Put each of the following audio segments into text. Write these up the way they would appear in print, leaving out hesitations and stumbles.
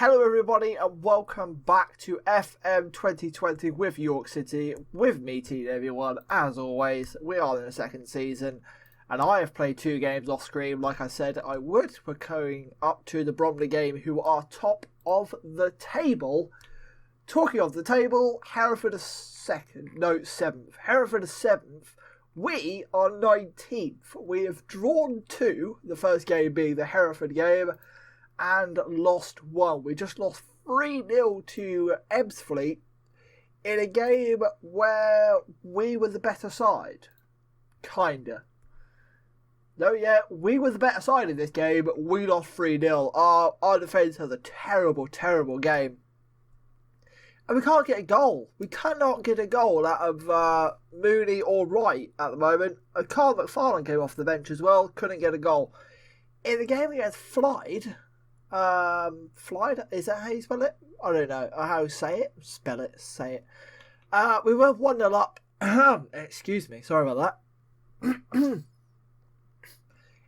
Hello everybody and welcome back to FM2020 with York City, with me T1. As always, we are in the second season and I have played 2 games off screen like I said I would. We're going up to the Bromley game who are top of the table. Talking of the table, Hereford are 7th. Hereford are 7th. We are 19th. We have drawn 2, the first game being the Hereford game, and lost 1. We just lost 3-0 to Ebbsfleet in a game where we were the better side. Kinda. No, yeah, we were the better side in this game. We lost 3-0. Our defence has a terrible, terrible game. And we can't get a goal. We cannot get a goal out of Mooney or Wright at the moment. And Carl McFarlane came off the bench as well. Couldn't get a goal. In the game against Flide, is that how you spell it? I don't know how you say it. Spell it, say it. We were 1-0 up. Excuse me, sorry about that. In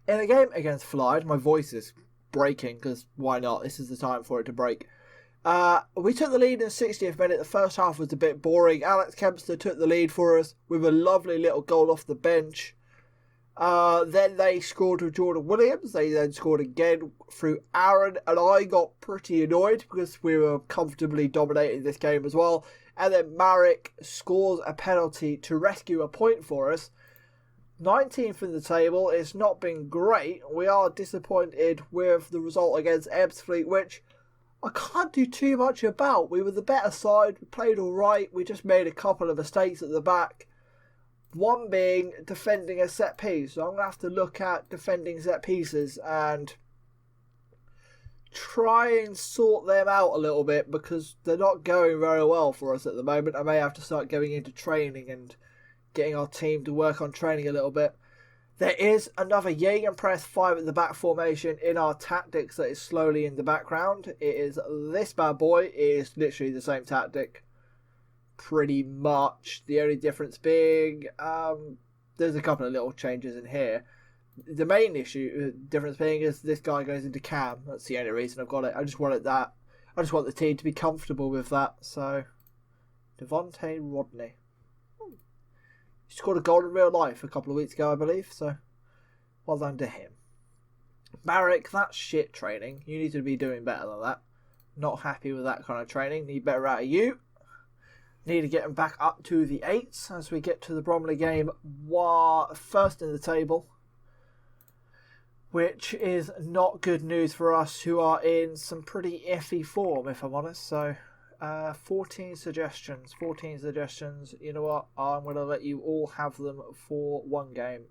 a game against Flide, my voice is breaking because why not? This is the time for it to break. We took the lead in the 60th minute. The first half was a bit boring. Alex Kempster took the lead for us with a lovely little goal off the bench. Then they scored with Jordan Williams. They then scored again through Aaron, and I got pretty annoyed because we were comfortably dominating this game as well. And then Marek scores a penalty to rescue a point for us. 19th in the table. It's not been great. We are disappointed with the result against Ebbsfleet, which I can't do too much about. We were the better side. We played alright. We just made a couple of mistakes at the back. One being defending a set piece. So I'm going to have to look at defending set pieces and try and sort them out a little bit because they're not going very well for us at the moment. I may have to start going into training and getting our team to work on training a little bit. There is another Gegenpress 5 at the back formation in our tactics that is slowly in the background. It is this bad boy. It is literally the same tactic. Pretty much. The only difference being there's a couple of little changes in here. The main difference being is this guy goes into cam. That's the only reason I've got it. I just wanted that. I just want the team to be comfortable with that. So Devontae Rodney. He scored a goal in real life a couple of weeks ago, I believe. So well done to him. Marek, that's shit training. You need to be doing better than that. Not happy with that kind of training. Need better out of you. Need to get him back up to the 8s as we get to the Bromley game. First in the table, which is not good news for us who are in some pretty iffy form, if I'm honest. So 14 suggestions. You know what? I'm going to let you all have them for one game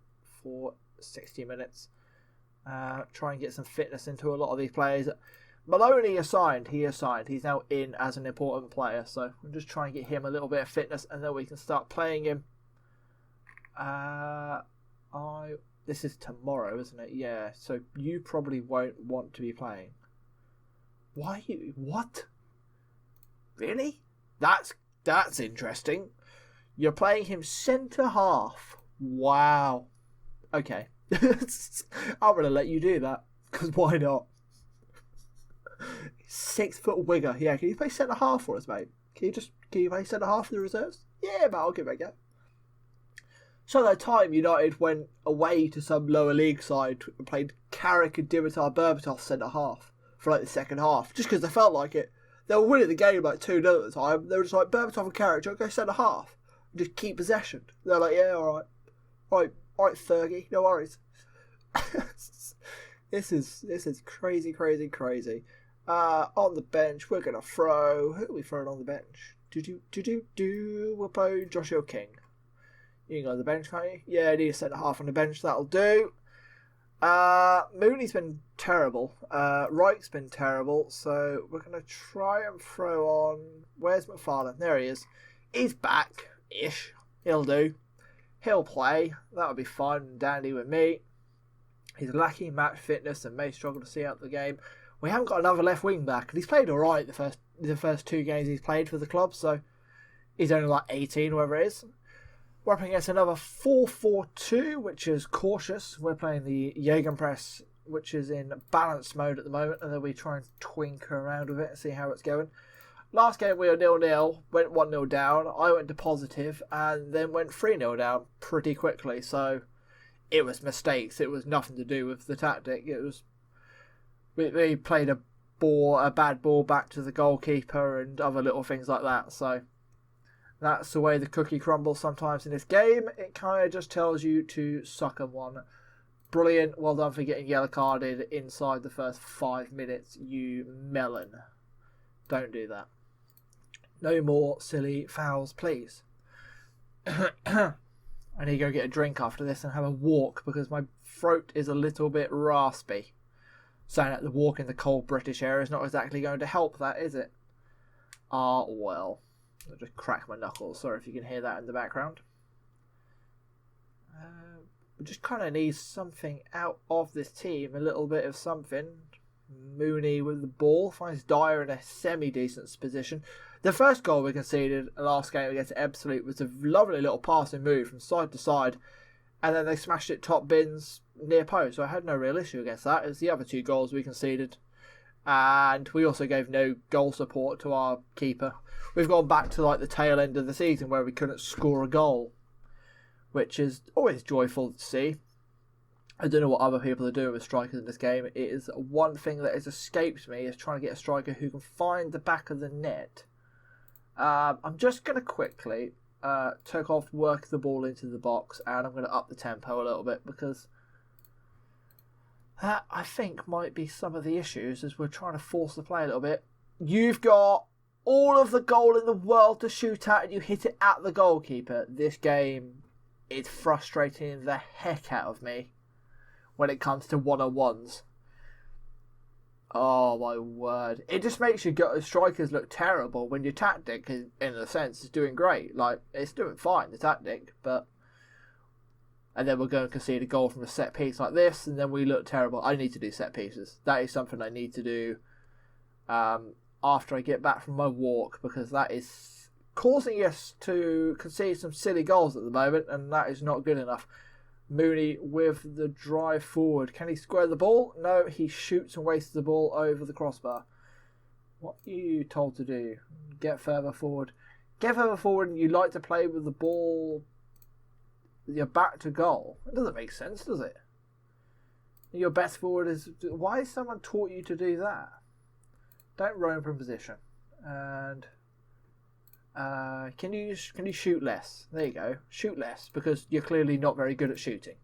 for 60 minutes. Try and get some fitness into a lot of these players. Maloney assigned. He's now in as an important player. So I'm just trying to get him a little bit of fitness and then we can start playing him. This is tomorrow, isn't it? Yeah. So you probably won't want to be playing. Why you? What? Really? That's interesting. You're playing him centre half. Wow. Okay. I'm going to let you do that. Because why not? 6-foot winger. Yeah, can you play centre half for us, mate? Can you play centre half for the reserves? Yeah, mate, I'll give it a go. So that time United went away to some lower league side and played Carrick and Dimitar Berbatov centre half for like the second half, just because they felt like it. They were winning the game like 2-0 at the time. They were just like, Berbatov and Carrick, go centre half and just keep possession. They're like, yeah, all right, Fergie, no worries. This is crazy. On the bench, we're gonna throw. Who are we throwing on the bench? We'll play Joshua King. You can go on the bench, can't you? Yeah, I need a centre half on the bench. That'll do. Mooney's been terrible. Wright's been terrible. So we're gonna try and throw on. Where's McFarlane? There he is. He's back-ish. He'll do. He'll play. That'll be fine and dandy with me. He's lacking match fitness and may struggle to see out the game. We haven't got another left wing back, and he's played all right the first 2 games he's played for the club. So he's only like 18, whatever it is. We're up against another 4-4-2, which is cautious. We're playing the Gegenpress which is in balance mode at the moment, and then we try and twink around with it and see how it's going. Last game we were 0-0, went 1-0 down. I went to positive and then went 3-0 down pretty quickly. So it was mistakes. It was nothing to do with the tactic. It was we played a bad ball back to the goalkeeper and other little things like that. So that's the way the cookie crumbles sometimes in this game. It kind of just tells you to suck at one. Brilliant. Well done for getting yellow carded inside the first 5 minutes, you melon. Don't do that. No more silly fouls, please. I need to go get a drink after this and have a walk because my throat is a little bit raspy. Saying that the walk in the cold British air is not exactly going to help that, is it? Ah, well. I'll just crack my knuckles. Sorry if you can hear that in the background. We just kind of need something out of this team. A little bit of something. Mooney with the ball. Finds Dyer in a semi-decent position. The first goal we conceded last game against Absolute was a lovely little passing move from side to side. And then they smashed it top bins near post. So I had no real issue against that. It was the other 2 goals we conceded. And we also gave no goal support to our keeper. We've gone back to like the tail end of the season where we couldn't score a goal, which is always joyful to see. I don't know what other people are doing with strikers in this game. It is one thing that has escaped me is trying to get a striker who can find the back of the net. I'm just going to quickly take off, work the ball into the box, and I'm going to up the tempo a little bit because that, I think, might be some of the issues as we're trying to force the play a little bit. You've got all of the goal in the world to shoot at and you hit it at the goalkeeper. This game is frustrating the heck out of me when it comes to one-on-ones. Oh my word. It just makes your strikers look terrible when your tactic, in a sense, is doing great. Like, it's doing fine, the tactic, but... And then we're going to concede a goal from a set piece like this, and then we look terrible. I need to do set pieces. That is something I need to do after I get back from my walk, because that is causing us to concede some silly goals at the moment, and that is not good enough. Mooney with the drive forward. Can he square the ball? No, he shoots and wastes the ball over the crossbar. What are you told to do? Get further forward. Get further forward and you like to play with the ball with your back to goal. It doesn't make sense, does it? Your best forward is... Why has someone taught you to do that? Don't roam from position. And... can you shoot less? There you go. Shoot less, because you're clearly not very good at shooting.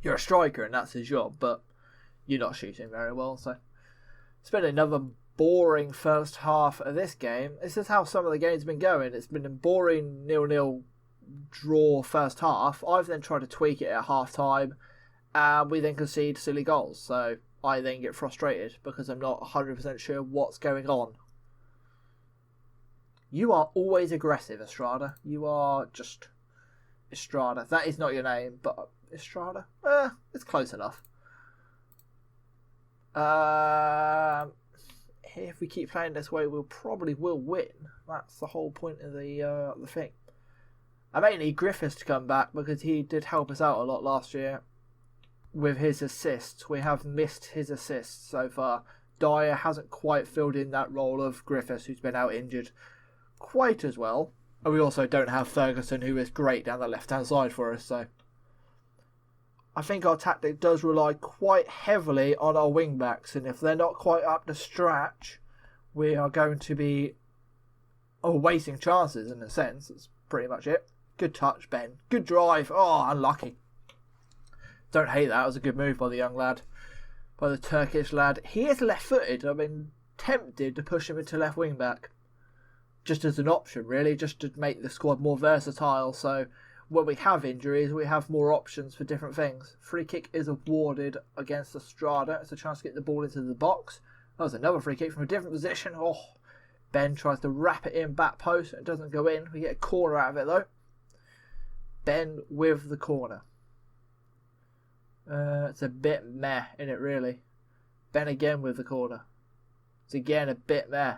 You're a striker and that's his job, but you're not shooting very well, so it's been another boring first half of this game. This is how some of the games have been going. It's been a boring 0-0 draw first half. I've then tried to tweak it at half time and we then concede silly goals, so I then get frustrated because I'm not 100% sure what's going on. You are always aggressive, Estrada. You are just... Estrada. That is not your name, but... Estrada? It's close enough. If we keep playing this way, we'll probably will win. That's the whole point of the thing. I may need Griffiths to come back because he did help us out a lot last year with his assists. We have missed his assists so far. Dyer hasn't quite filled in that role of Griffiths, who's been out injured quite as well. And we also don't have Ferguson, who is great down the left-hand side for us, so I think our tactic does rely quite heavily on our wing-backs, and if they're not quite up to scratch, we are going to be wasting chances in a sense. That's pretty much it. Good touch, Ben. Good drive. Oh, unlucky. Don't hate that. It was a good move by the young lad, by the Turkish lad. He is left-footed. I've been tempted to push him into left wing-back, just as an option, really, just to make the squad more versatile. So when we have injuries, we have more options for different things. Free kick is awarded against Estrada. It's a chance to get the ball into the box. That was another free kick from a different position. Oh, Ben tries to wrap it in back post. It doesn't go in. We get a corner out of it, though. Ben with the corner. It's a bit meh, isn't it, really? Ben again with the corner. It's again a bit meh.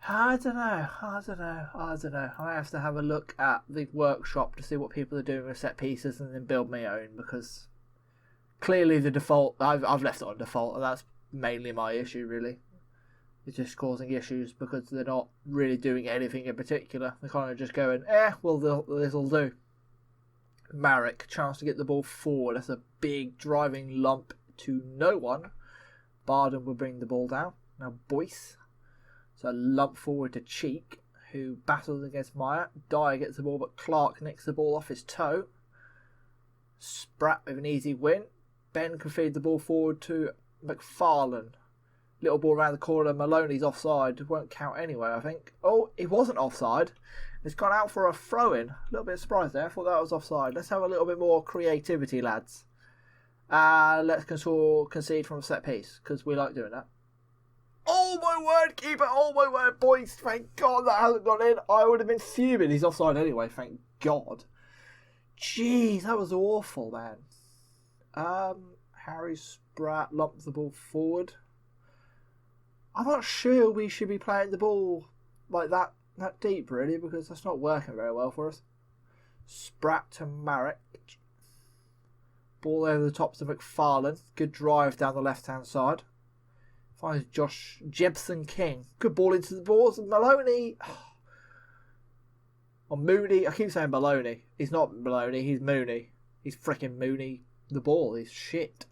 I don't know. I have to have a look at the workshop to see what people are doing with set pieces and then build my own, because clearly the default, I've left it on default, and that's mainly my issue, really. It's just causing issues because they're not really doing anything in particular. They're kind of just going, well, this'll do. Marek, chance to get the ball forward. That's a big driving lump to no one. Barden will bring the ball down. Now Boyce. So a lump forward to Cheek, who battles against Meyer. Dyer gets the ball, but Clark nicks the ball off his toe. Spratt with an easy win. Ben can feed the ball forward to McFarlane. Little ball around the corner. Maloney's offside. Won't count anyway, I think. Oh, it wasn't offside. It's gone out for a throw-in. A little bit surprised there. I thought that was offside. Let's have a little bit more creativity, lads. Let's concede from a set piece, because we like doing that. Oh my word, keeper. Oh my word, boys. Thank God that hasn't gone in. I would have been fuming. He's offside anyway, thank God. Jeez, that was awful, man. Harry Spratt lumps the ball forward. I'm not sure we should be playing the ball like that deep, really, because that's not working very well for us. Spratt to Marek. Ball over the top to McFarlane. Good drive down the left-hand side. Finds Josh Jebson King. Good ball into the balls. Maloney. Or Mooney. I keep saying Maloney. He's not Maloney. He's Mooney. He's freaking Mooney. The ball is shit.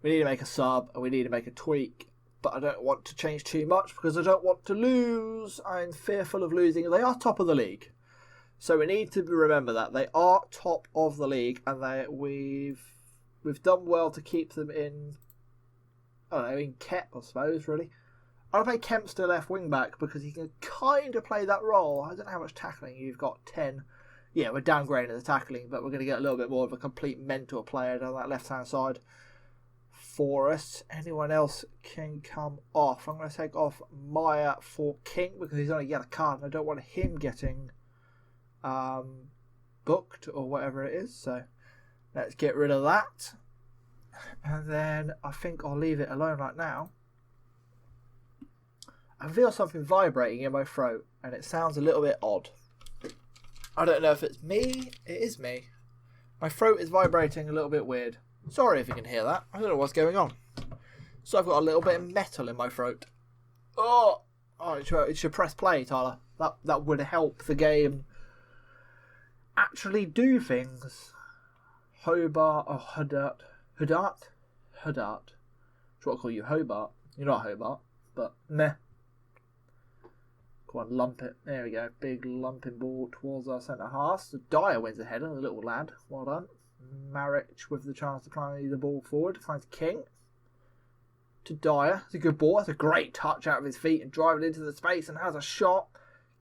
We need to make a sub and we need to make a tweak. But I don't want to change too much because I don't want to lose. I'm fearful of losing. They are top of the league. So we need to remember that. They are top of the league and we've done well to keep them in... I don't know, in Kep, I suppose, really. I'll play Kempster left wing back because he can kind of play that role. I don't know how much tackling you've got. 10. Yeah, we're downgrading the tackling, but we're going to get a little bit more of a complete mentor player down that left hand side for us. Anyone else can come off. I'm going to take off Meyer for King because he's on a yellow card and I don't want him getting booked or whatever it is. So let's get rid of that. And then I think I'll leave it alone right now. I feel something vibrating in my throat and it sounds a little bit odd. I don't know if it's me. It is me. My throat is vibrating a little bit weird. Sorry if you can hear that. I don't know what's going on. So I've got a little bit of metal in my throat. Oh, it should press play, Tyler. That would help the game actually do things. Hobart or Hudart. Hudart? Hudart. That's what I call you, Hobart. You're not Hobart, but meh. Go on, lump it. There we go. Big lumping ball towards our centre half. So Dyer wins the header, the little lad. Well done. Marek with the chance to play the ball forward. Finds King. To Dyer. It's a good ball. That's a great touch out of his feet and drive it into the space and has a shot.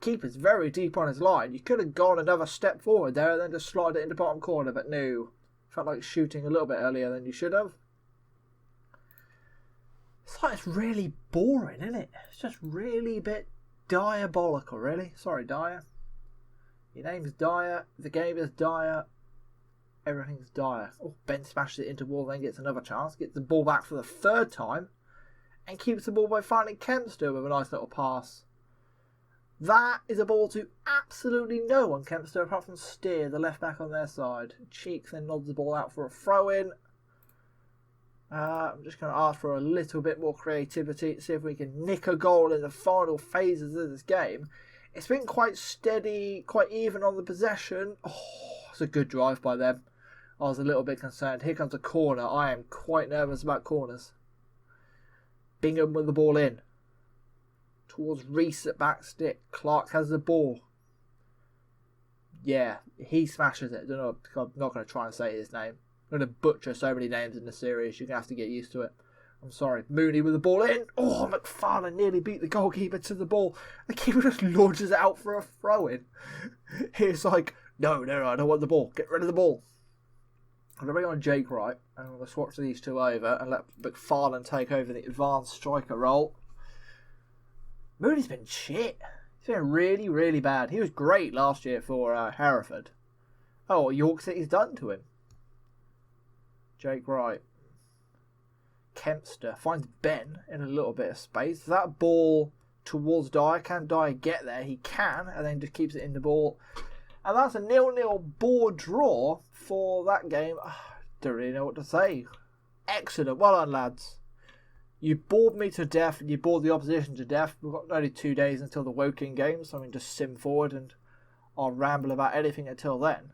Keeper's very deep on his line. You could have gone another step forward there and then just slide it into bottom corner, but no. Felt like shooting a little bit earlier than you should have. It's like it's really boring, isn't it? It's just really a bit diabolical, really. Sorry, Dyer. Your name's Dyer. The game is Dyer. Everything's Dyer. Oh, Ben smashes it into wall, then gets another chance. Gets the ball back for the third time. And keeps the ball by finding Kempster with a nice little pass. That is a ball to absolutely no one, Kempster, apart from Steer, the left back on their side. Cheeks then nods the ball out for a throw-in. I'm just going to ask for a little bit more creativity to see if we can nick a goal in the final phases of this game. It's been quite steady, quite even on the possession. Oh, it's a good drive by them. I was a little bit concerned. Here comes a corner. I am quite nervous about corners. Bingham with the ball in. Towards Reese at back stick. Clark has the ball. Yeah, he smashes it. I don't know. I'm not going to try and say his name. I'm going to butcher so many names in the series. You're going to have to get used to it. I'm sorry. Mooney with the ball in. Oh, McFarlane nearly beat the goalkeeper to the ball. The keeper just launches it out for a throw-in. He's like, no, I don't want the ball. Get rid of the ball. I'm going to bring on Jake Wright. And I'm going to swap these two over and let McFarlane take over the advanced striker role. Mooney's been shit. He's been really, really bad. He was great last year for Hereford. Oh, what York City's done to him. Jake Wright. Kempster finds Ben in a little bit of space. That ball towards Dyer. Can Dyer get there? He can, and then just keeps it in the ball. And that's a 0-0 board draw for that game. Don't really know what to say. Excellent. Well done, lads. You bored me to death, and you bored the opposition to death. We've got only 2 days until the Woking game, so I can just sim forward and I'll ramble about anything until then.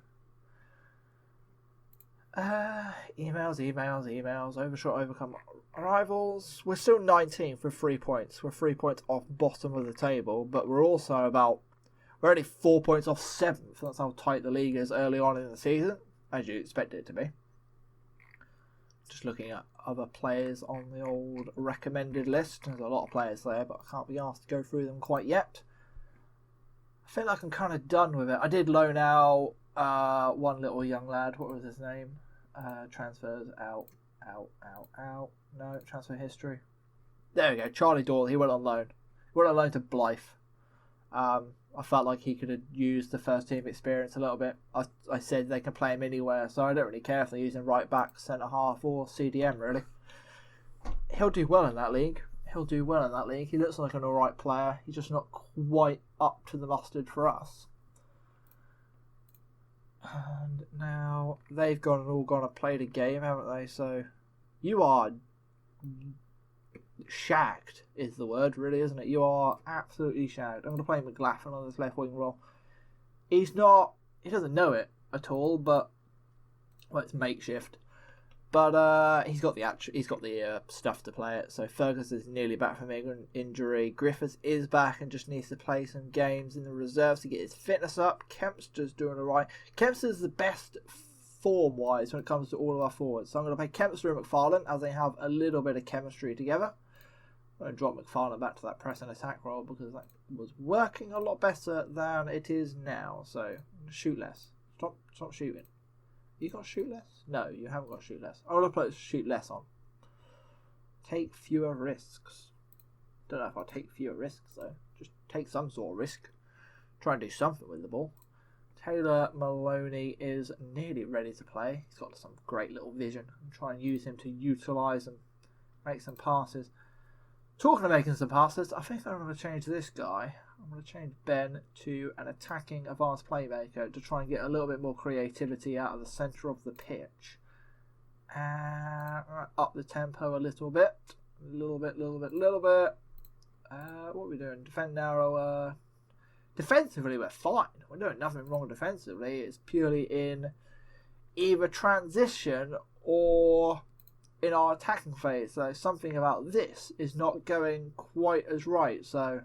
Emails. Overshot, overcome rivals. We're still 19th with 3 points. We're 3 points off bottom of the table, but we're only 4 points off 7th. That's how tight the league is early on in the season, as you expect it to be. Just looking at other players on the old recommended list. There's a lot of players there, but I can't be asked to go through them quite yet. I feel like I'm kind of done with it. I did loan out one little young lad. What was his name? Transfers out. No, transfer history. There we go. Charlie Doyle. He went on loan. He went on loan to Blythe. I felt like he could have used the first team experience a little bit. I said they can play him anywhere, so I don't really care if they're using right back, centre half, or CDM really. He'll do well in that league. He looks like an alright player. He's just not quite up to the mustard for us. And now they've all gone and played a game, haven't they? So you are shagged is the word, really, isn't it? You are absolutely shagged. I'm going to play McLaughlin on this left wing role. He doesn't know it at all, but it's makeshift. But he's got the stuff to play it. So Fergus is nearly back from injury. Griffiths is back and just needs to play some games in the reserves to get his fitness up. Kempster's doing alright. Kempster's the best form-wise when it comes to all of our forwards. So I'm going to play Kempster and McFarlane as they have a little bit of chemistry together. I'm going to drop McFarlane back to that press and attack role because that was working a lot better than it is now. So shoot less. Stop shooting. You got shoot less? No, you haven't got shoot less. I want to put shoot less on. Take fewer risks. Don't know if I'll take fewer risks though. Just take some sort of risk. Try and do something with the ball. Taylor Maloney is nearly ready to play. He's got some great little vision. I'm trying to use him to utilise and make some passes. Talking of making some passes, I think I'm going to change this guy. I'm going to change Ben to an attacking advanced playmaker to try and get a little bit more creativity out of the centre of the pitch. Up the tempo a little bit. What are we doing? Defend narrower. Defensively, we're fine. We're doing nothing wrong defensively. It's purely in either transition or in our attacking phase. So something about this is not going quite as right. So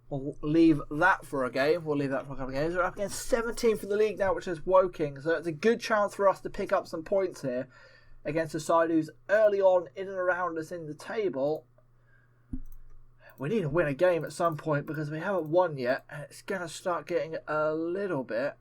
we'll leave that for a game. We'll leave that for a couple of games. We're up against 17th in the league now, which is Woking. So it's a good chance for us to pick up some points here against a side who's early on in and around us in the table. We need to win a game at some point because we haven't won yet, and it's going to start getting a little bit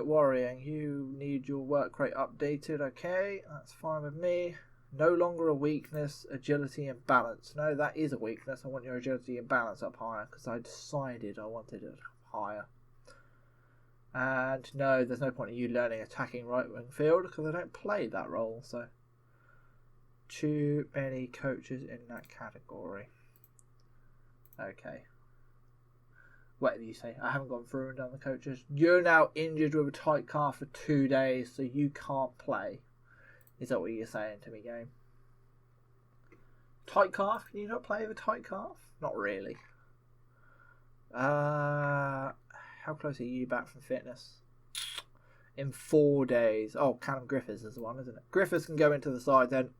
worrying. You need your work rate updated. Okay, that's fine with me. No longer a weakness, agility and balance. No, that is a weakness. I want your agility and balance up higher because I decided I wanted it higher. And no, there's no point in you learning attacking right wing field because I don't play that role. So too many coaches in that category. Okay. What do you say? I haven't gone through and done the coaches. You're now injured with a tight calf for 2 days, so you can't play. Is that what you're saying to me, game? Tight calf? Can you not play with a tight calf? Not really. How close are you back from fitness? In 4 days. Oh, Callum Griffiths is the one, isn't it? Griffiths can go into the side then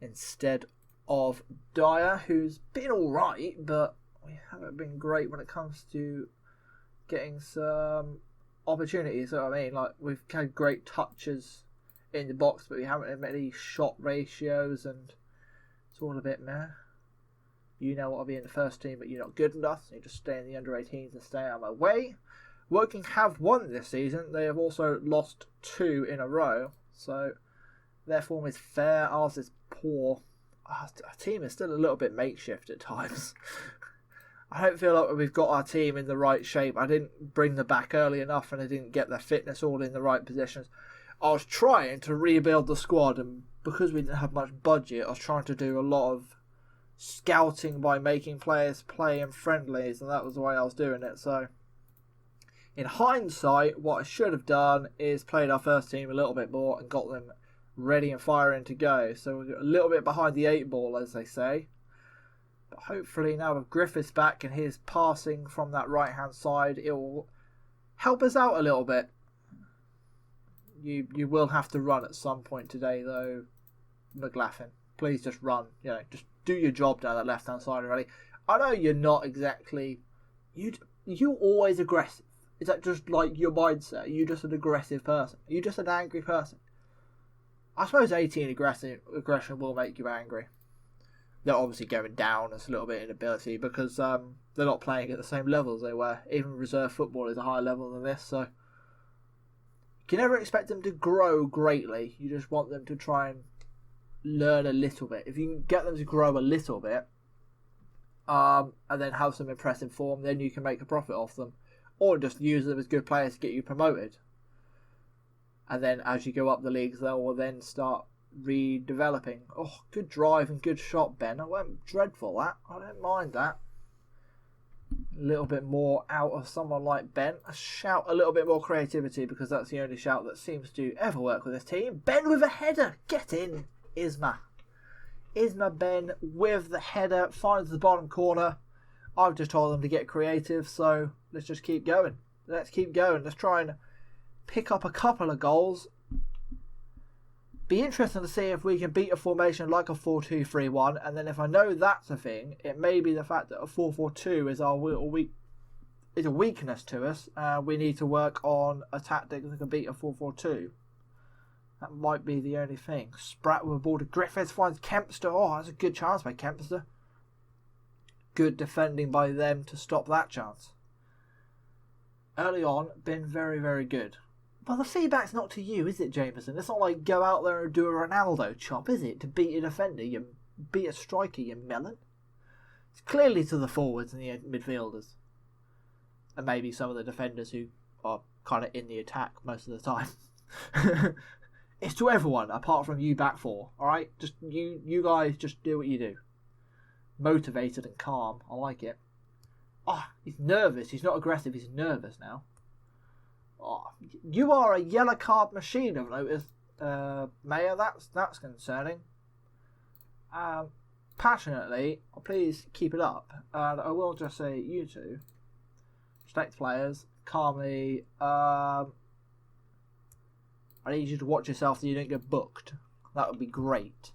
instead of Dyer, who's been alright, but we haven't been great when it comes to getting some opportunities. So I mean, like, we've had great touches in the box, but we haven't had many shot ratios, and it's all a bit meh. You know what, I'll be in the first team, but you're not good enough, so you just stay in the under 18s and stay out of my way. Woking have won this season. They have also lost 2 in a row, so their form is fair. Ours is poor. Our team is still a little bit makeshift at times. I don't feel like we've got our team in the right shape. I didn't bring them back early enough and I didn't get their fitness all in the right positions. I was trying to rebuild the squad, and because we didn't have much budget, I was trying to do a lot of scouting by making players play in friendlies, and that was the way I was doing it. So in hindsight, what I should have done is played our first team a little bit more and got them ready and firing to go. So we're a little bit behind the 8 ball, as they say. But hopefully now with Griffiths back and his passing from that right hand side, it will help us out a little bit. You will have to run at some point today though, McLaughlin. Please just run. Just do your job down that left hand side already. I know you're not exactly you always aggressive. Is that just like your mindset? Are you just an aggressive person? Are you just an angry person? I suppose 18 aggression will make you angry. They're obviously going down a little bit in ability because they're not playing at the same level as they were. Even reserve football is a higher level than this, so you can never expect them to grow greatly. You just want them to try and learn a little bit. If you can get them to grow a little bit, and then have some impressive form, then you can make a profit off them, or just use them as good players to get you promoted. And then as you go up the leagues, they will then start redeveloping. Oh, good drive and good shot, Ben. It wasn't dreadful, that. I don't mind that. A little bit more out of someone like Ben. A little bit more creativity, because that's the only shout that seems to ever work with this team. Ben with a header. Get in, Isma. Ben with the header. Finds the bottom corner. I've just told them to get creative, so let's just keep going. Let's try and pick up a couple of goals. Be interesting to see if we can beat a formation like a 4-2-3-1, and then if I know that's a thing, it may be the fact that a 4-4-2 is a weakness to us. We need to work on a tactic that can beat a 4-4-2. That might be the only thing. Spratt with a ball to Griffiths, finds Kempster. Oh, that's a good chance by Kempster. Good defending by them to stop that chance. Early on, been very, very good. Well, the feedback's not to you, is it, Jameson? It's not like go out there and do a Ronaldo chop, is it? To beat a defender, you beat a striker, you melon. It's clearly to the forwards and the midfielders. And maybe some of the defenders who are kind of in the attack most of the time. It's to everyone, apart from you back four, alright? Just you guys just do what you do. Motivated and calm, I like it. Oh, he's nervous, he's not aggressive, he's nervous now. Oh, you are a yellow card machine, I've noticed, Mayor. That's concerning. Passionately, please keep it up. And I will just say, you two, select players, calmly. I need you to watch yourself so you don't get booked. That would be great.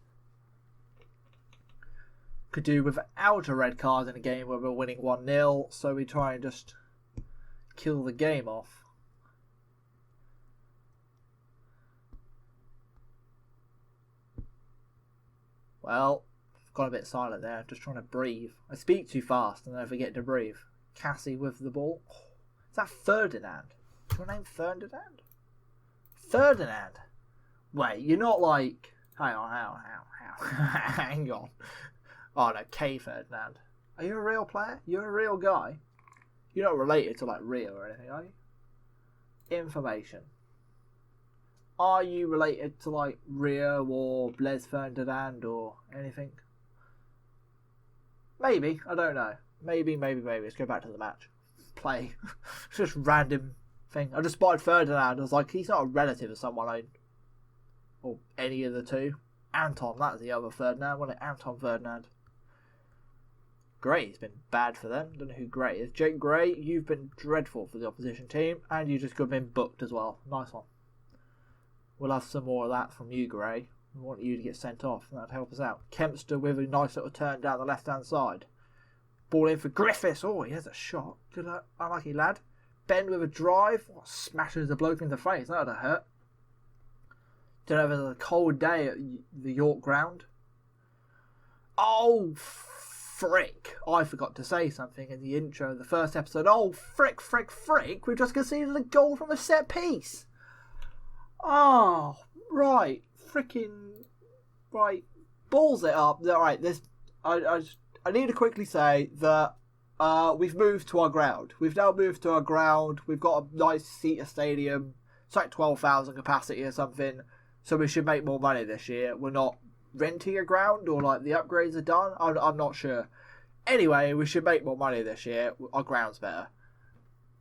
Could do without a red card in a game where we're winning 1-0, so we try and just kill the game off. Well, I've got a bit silent there. I'm just trying to breathe. I speak too fast and then I forget to breathe. Cassie with the ball. Oh, is that Ferdinand? Is your name Ferdinand? Ferdinand? Wait, you're not like... Hang on. Hang on. Oh no, K Ferdinand. Are you a real player? You're a real guy? You're not related to like Rio or anything, are you? Information. Are you related to like Rio or Blaise Ferdinand or anything? Maybe, I don't know. Maybe. Let's go back to the match. Play. It's just random thing. I just spotted Ferdinand. I was like, he's not a relative of someone I... Or any of the two. Anton, that's the other Ferdinand, wasn't it? Anton Ferdinand. Gray has been bad for them. Don't know who Gray is. Jake Gray, you've been dreadful for the opposition team. And you just got been booked as well. Nice one. We'll have some more of that from you, Gray. We want you to get sent off. That'd help us out. Kempster with a nice little turn down the left-hand side. Ball in for Griffiths. Oh, he has a shot. Good, unlucky lad. Ben with a drive. Oh, smashes the bloke in the face. That would have hurt. Don't know if it's a cold day at the York ground. Oh, frick. I forgot to say something in the intro of the first episode. Oh, frick. We've just conceded a goal from a set piece. Oh, right. Freaking... Right. Balls it up. Alright, this... I need to quickly say that we've moved to our ground. We've now moved to our ground. We've got a nice seat, a stadium. It's like 12,000 capacity or something. So we should make more money this year. We're not renting a ground, or like the upgrades are done. I'm not sure. Anyway, we should make more money this year. Our ground's better.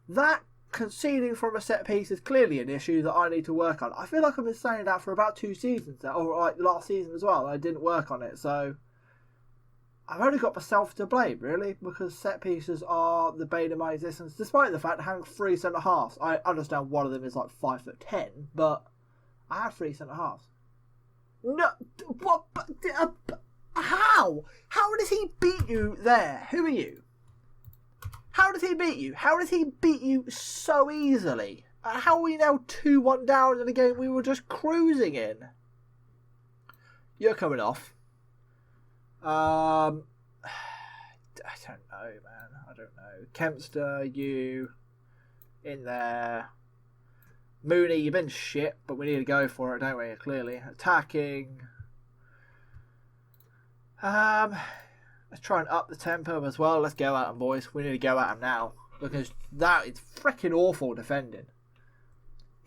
That conceding from a set piece is clearly an issue that I need to work on. I feel like I've been saying that for about 2 seasons now, or like last season as well. I didn't work on it, so I've only got myself to blame, really, because set pieces are the bane of my existence, despite the fact of having 3 centre halves. I understand one of them is like 5'10", but I have 3 centre halves. No, what? How? How does he beat you there? Who are you? How does he beat you? How does he beat you so easily? How are we now 2-1 down in a game we were just cruising in? You're coming off. I don't know, man. I don't know. Kempster, you in there. Mooney, you've been shit, but we need to go for it, don't we? Clearly. Attacking. Let's try and up the tempo as well. Let's go at him, boys. We need to go at him now, because that is freaking awful defending.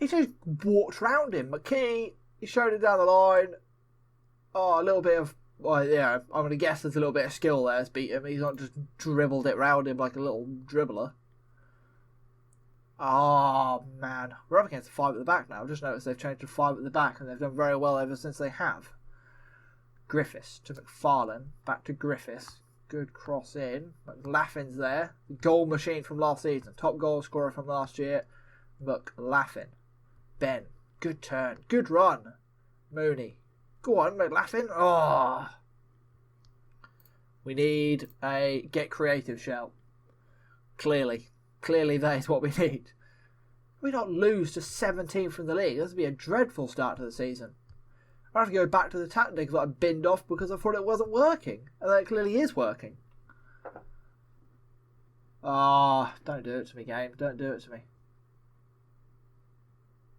He just walked round him. McKee, he showed it down the line. Oh, a little bit of... Well, yeah, I'm going to guess there's a little bit of skill there to beat him. He's not just dribbled it round him like a little dribbler. Oh, man. We're up against 5 at the back now. I've just noticed they've changed to 5 at the back, and they've done very well ever since they have. Griffiths to McFarlane. Back to Griffiths. Good cross in. McLaughlin's there. Goal machine from last season. Top goal scorer from last year. McLaughlin. Ben. Good turn. Good run. Mooney. Go on, McLaughlin. Oh. We need a get creative shout. Clearly. Clearly that is what we need. We not lose to 17th from the league. This would be a dreadful start to the season. I have to go back to the tactics that I binned off because I thought it wasn't working. And that clearly is working. Ah, oh, don't do it to me, game. Don't do it to me.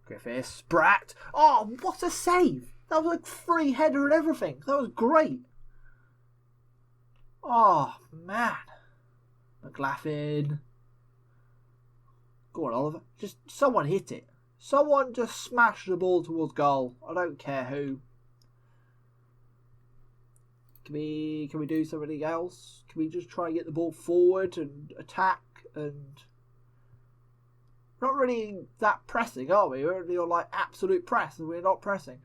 Griffiths. Sprat. Oh, what a save. That was like free header and everything. That was great. Oh, man. McLaughlin. Go on, Oliver. Just someone hit it. Someone just smash the ball towards goal. I don't care who. Can we do something else? Can we just try and get the ball forward and attack? And we're not really that pressing, are we? We're only on like absolute press, and we're not pressing.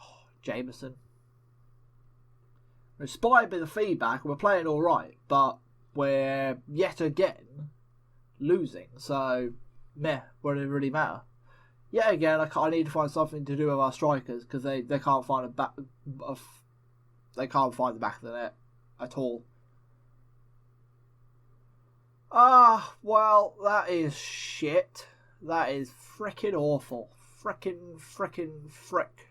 Oh, Jameson. We're inspired by the feedback. We're playing all right, but we're yet again losing. So, meh. What does it really matter? Yet again, I need to find something to do with our strikers because they can't find they can't find the back of the net at all. Ah, well, that is shit. That is frickin' awful. Frickin' frick.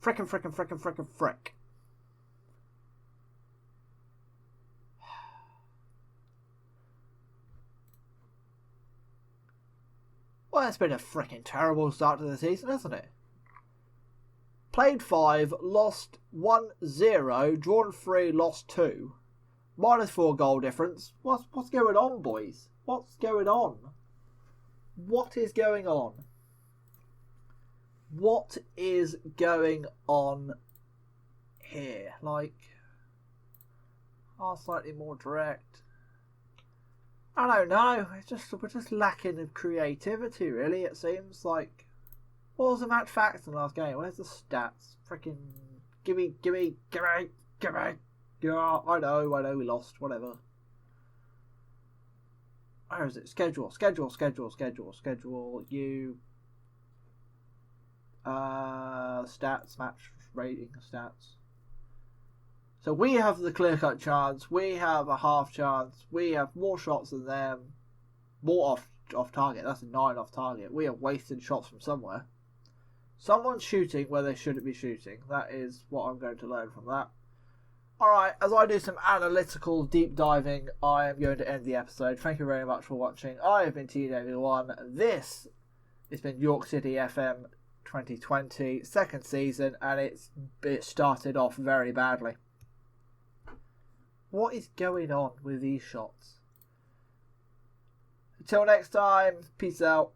Frickin' frick. Well, it's been a frickin' terrible start to the season, hasn't it? Played 5, lost 1-0, drawn 3, lost 2. -4 goal difference. What's going on, boys? What's going on? What is going on? What is going on here? Like, slightly more direct. I don't know. We're just lacking of creativity, really. It seems like. What was the match facts in the last game? Where's the stats? Freaking give me. Yeah, I know we lost. Whatever. Where is it? Schedule. You. Stats, match rating, stats. So we have the clear-cut chance. We have a half chance. We have more shots than them. More off target. That's a 9 off target. We are wasting shots from somewhere. Someone's shooting where they shouldn't be shooting. That is what I'm going to learn from that. Alright, as I do some analytical deep diving, I am going to end the episode. Thank you very much for watching. I have been TW1. This has been York City FM 2020, second season, and it started off very badly. What is going on with these shots? Until next time, peace out.